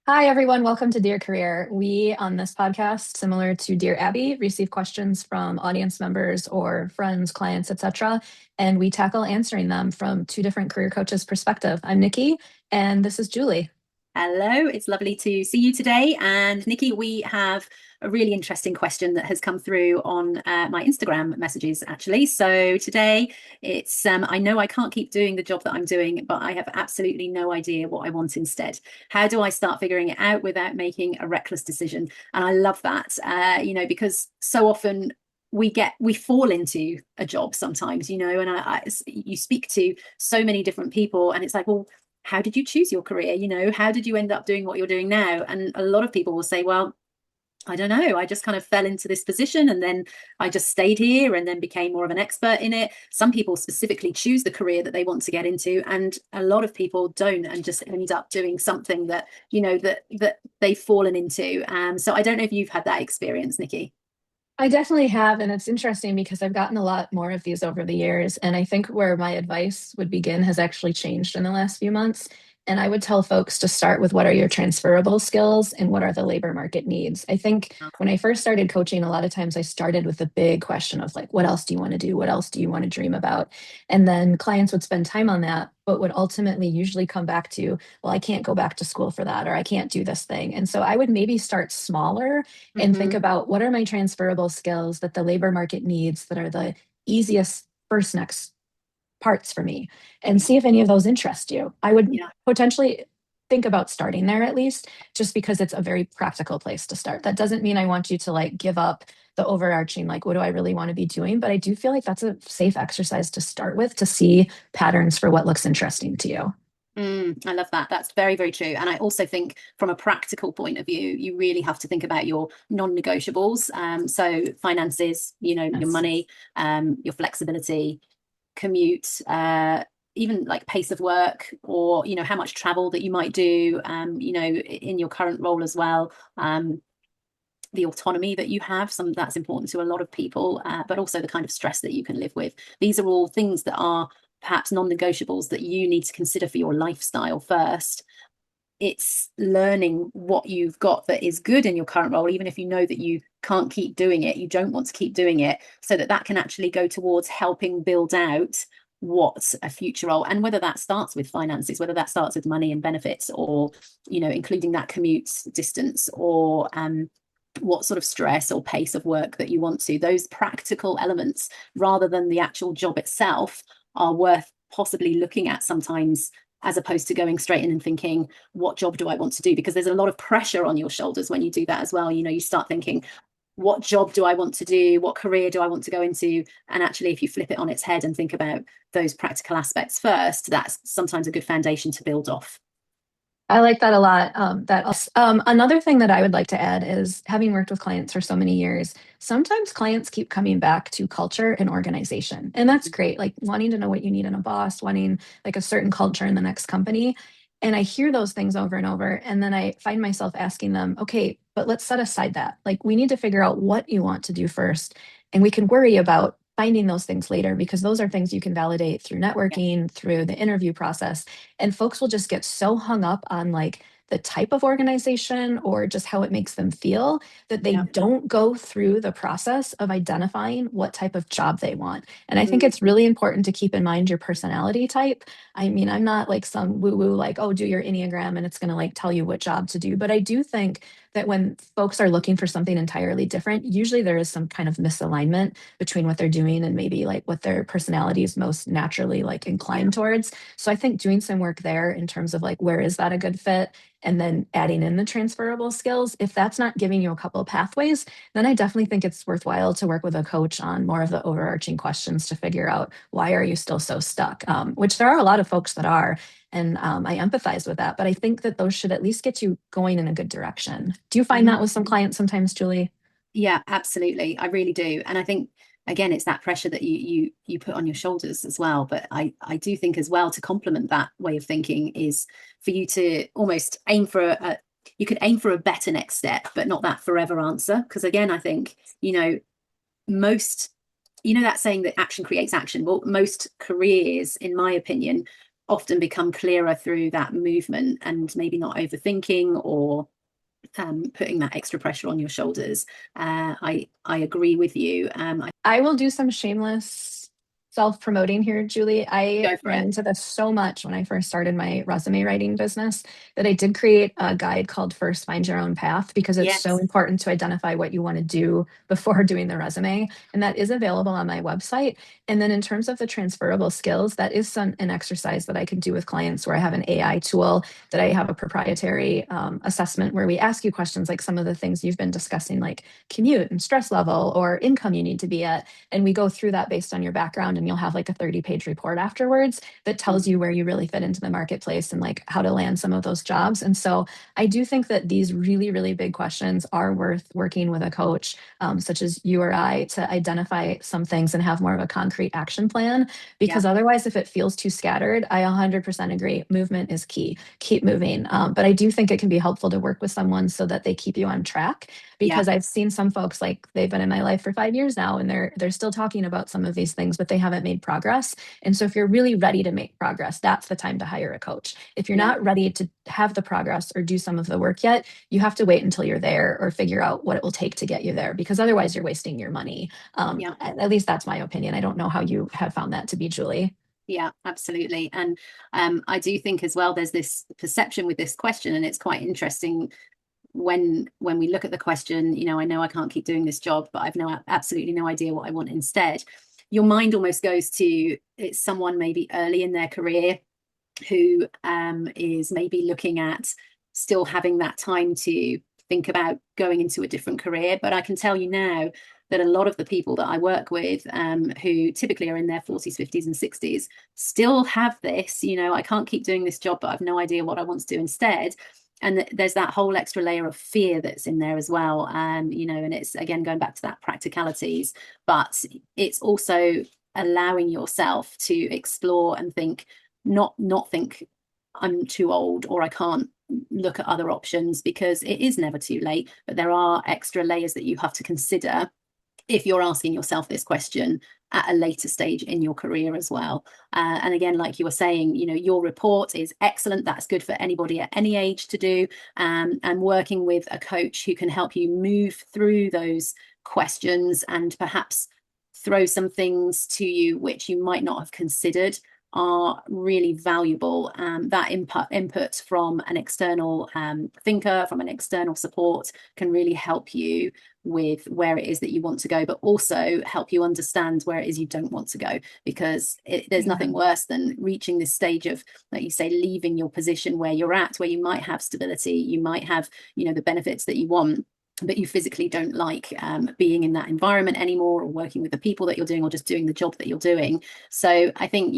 Hi, everyone. Welcome to Dear Career. We, on this podcast, similar to Dear Abby, receive questions from audience members or friends, clients, etc., and we tackle answering them from two different career coaches' perspective. I'm Nikki, and this is Julie. Hello, it's lovely to see you today. And Nikki, we have a really interesting question that has come through on my Instagram messages, actually. So today it's I know I can't keep doing the job that I'm doing, but I have absolutely no idea what I want instead. How do I start figuring it out without making a reckless decision? And I love that, because so often we fall into a job sometimes, and you speak to so many different people, and it's like, well, how did you choose your career? How did you end up doing what you're doing now? And a lot of people will say, well, I don't know, I just kind of fell into this position and then I just stayed here and then became more of an expert in it. Some people specifically choose the career that they want to get into, and a lot of people don't and just end up doing something that, that they've fallen into. So I don't know if you've had that experience, Nikki. I definitely have, and it's interesting because I've gotten a lot more of these over the years. And I think where my advice would begin has actually changed in the last few months. And I would tell folks to start with what are your transferable skills and what are the labor market needs. I think when I first started coaching, a lot of times I started with the big question of like, what else do you want to do? What else do you want to dream about? And then clients would spend time on that, but would ultimately usually come back to, well, I can't go back to school for that, or I can't do this thing. And so I would maybe start smaller and think Mm-hmm. about what are my transferable skills that the labor market needs that are the easiest first next parts for me, and Yeah. see if any of those interest you. I would Yeah. potentially think about starting there at least, just because it's a very practical place to start. That doesn't mean I want you to like give up the overarching, like, what do I really want to be doing? But I do feel like that's a safe exercise to start with to see patterns for what looks interesting to you. I love that. That's very, very true. And I also think from a practical point of view, you really have to think about your non-negotiables. So finances, your Yes. money, your flexibility, commute, even like pace of work, or, how much travel that you might do, in your current role as well. The autonomy that you have, some that's important to a lot of people, but also the kind of stress that you can live with. These are all things that are perhaps non-negotiables that you need to consider for your lifestyle first. It's learning what you've got that is good in your current role, even if you know that you can't keep doing it, you don't want to keep doing it, so that that can actually go towards helping build out what a future role, and whether that starts with finances, whether that starts with money and benefits, or including that commute distance, or what sort of stress or pace of work that you want to. Those practical elements, rather than the actual job itself, are worth possibly looking at sometimes, as opposed to going straight in and thinking, what job do I want to do? Because there's a lot of pressure on your shoulders when you do that as well. You start thinking, what job do I want to do? What career do I want to go into? And actually, if you flip it on its head and think about those practical aspects first, that's sometimes a good foundation to build off. I like that a lot. Another thing that I would like to add is having worked with clients for so many years, sometimes clients keep coming back to culture and organization. And that's great, like wanting to know what you need in a boss, wanting like a certain culture in the next company. And I hear those things over and over. And then I find myself asking them, okay, but let's set aside that. Like we need to figure out what you want to do first. And we can worry about finding those things later because those are things you can validate through Yeah. networking, through the interview process. And folks will just get so hung up on like the type of organization or just how it makes them feel that they Yeah. don't go through the process of identifying what type of job they want. And I think Mm, it's really important to keep in mind your personality type. I mean, I'm not like some woo woo, like, oh, do your Enneagram and it's going to like tell you what job to do. But I do think that when folks are looking for something entirely different, usually there is some kind of misalignment between what they're doing and maybe like what their personality is most naturally like yeah. inclined towards. So I think doing some work there in terms of like, where is that a good fit? And then adding in the transferable skills. If that's not giving you a couple of pathways, then I definitely think it's worthwhile to work with a coach on more of the overarching questions to figure out why are you still so stuck? Which there are a lot of folks that are. And I empathize with that. But I think that those should at least get you going in a good direction. Do you find Mhm. that with some clients sometimes, Julie? Yeah, absolutely. I really do. And I think again, it's that pressure that you put on your shoulders as well. But I do think as well, to complement that way of thinking, is for you to almost aim for you could aim for a better next step, but not that forever answer. Because again, I think, most, that saying that action creates action. Well, most careers, in my opinion, often become clearer through that movement, and maybe not overthinking or putting that extra pressure on your shoulders. I agree with you. I will do some shameless self-promoting here, Julie. I Go for ran it. into this so much when I first started my resume writing business that I did create a guide called First Find Your Own Path, because it's so Yes. important to identify what you want to do before doing the resume. And that is available on my website. And then in terms of the transferable skills, that is an exercise that I can do with clients where I have an AI tool that I have a proprietary assessment where we ask you questions like some of the things you've been discussing, like commute and stress level or income you need to be at. And we go through that based on your background, and you'll have like a 30-page report afterwards that tells you where you really fit into the marketplace and like how to land some of those jobs. And so I do think that these really, really big questions are worth working with a coach, such as you or I, to identify some things and have more of a concrete action plan. Yeah. Because otherwise, if it feels too scattered, I 100% agree. Movement is key. Keep moving. But I do think it can be helpful to work with someone so that they keep you on track, Yeah. because I've seen some folks, like they've been in my life for 5 years now, and they're still talking about some of these things, but they haven't made progress. And so if you're really ready to make progress, that's the time to hire a coach. If you're Yeah. not ready to have the progress or do some of the work yet, you have to wait until you're there or figure out what it will take to get you there, because otherwise you're wasting your money. Yeah. At least that's my opinion. I don't know how you have found that to be, Julie. Yeah, absolutely. And I do think as well, there's this perception with this question, and it's quite interesting when we look at the question, I know I can't keep doing this job, but I've absolutely no idea what I want instead. Your mind almost goes to, it's someone maybe early in their career who is maybe looking at still having that time to think about going into a different career. But I can tell you now that a lot of the people that I work with, who typically are in their 40s, 50s, and 60s, still have this, I can't keep doing this job, but I've no idea what I want to do instead. And there's that whole extra layer of fear that's in there as well. And it's again going back to that practicalities, but it's also allowing yourself to explore and think, not think I'm too old or I can't look at other options, because it is never too late. But there are extra layers that you have to consider if you're asking yourself this question at a later stage in your career as well. And again, like you were saying, your report is excellent. That's good for anybody at any age to do. And working with a coach who can help you move through those questions and perhaps throw some things to you which you might not have considered are really valuable. That input from an external thinker, from an external support, can really help you with where it is that you want to go, but also help you understand where it is you don't want to go. Because there's nothing worse than reaching this stage of, like you say, leaving your position where you're at, where you might have stability, you might have, the benefits that you want, but you physically don't like being in that environment anymore, or working with the people that you're doing, or just doing the job that you're doing. So I think,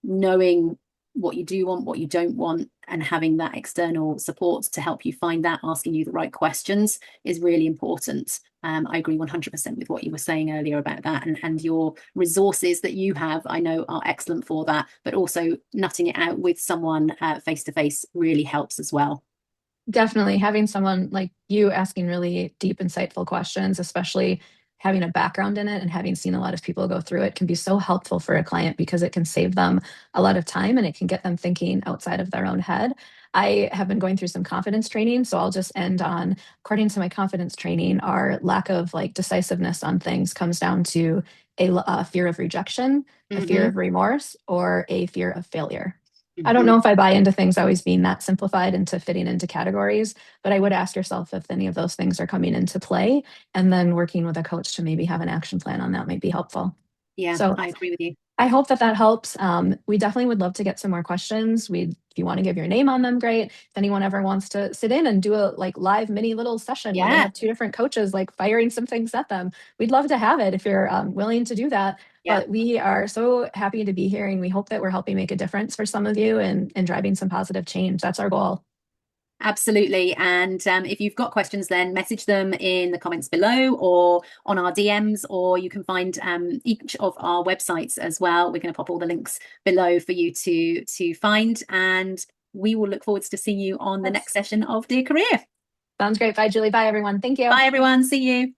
knowing what you do want, what you don't want, and having that external support to help you find that, asking you the right questions, is really important. I agree 100% with what you were saying earlier about that, and your resources that you have, I know, are excellent for that, but also nutting it out with someone face to face really helps as well. Definitely having someone like you asking really deep, insightful questions, especially having a background in it and having seen a lot of people go through it, can be so helpful for a client, because it can save them a lot of time and it can get them thinking outside of their own head. I have been going through some confidence training, so I'll just end on, according to my confidence training, our lack of like decisiveness on things comes down to a fear of rejection, a fear Mm-hmm. of remorse, or a fear of failure. I don't Mm-hmm. know if I buy into things always being that simplified into fitting into categories, but I would ask yourself if any of those things are coming into play, and then working with a coach to maybe have an action plan on that might be helpful. Yeah, So I agree with you. I hope that that helps. We definitely would love to get some more questions. If you want to give your name on them, great. If anyone ever wants to sit in and do a like live mini little session where they Yeah. have two different coaches like firing some things at them, we'd love to have it if you're willing to do that. Yeah. But we are so happy to be here, and we hope that we're helping make a difference for some of you and driving some positive change. That's our goal. Absolutely. And if you've got questions, then message them in the comments below or on our DMs, or you can find each of our websites as well. We're going to pop all the links below for you to find. And we will look forward to seeing you on the next session of Dear Career. Sounds great. Bye, Julie. Bye, everyone. Thank you. Bye, everyone. See you.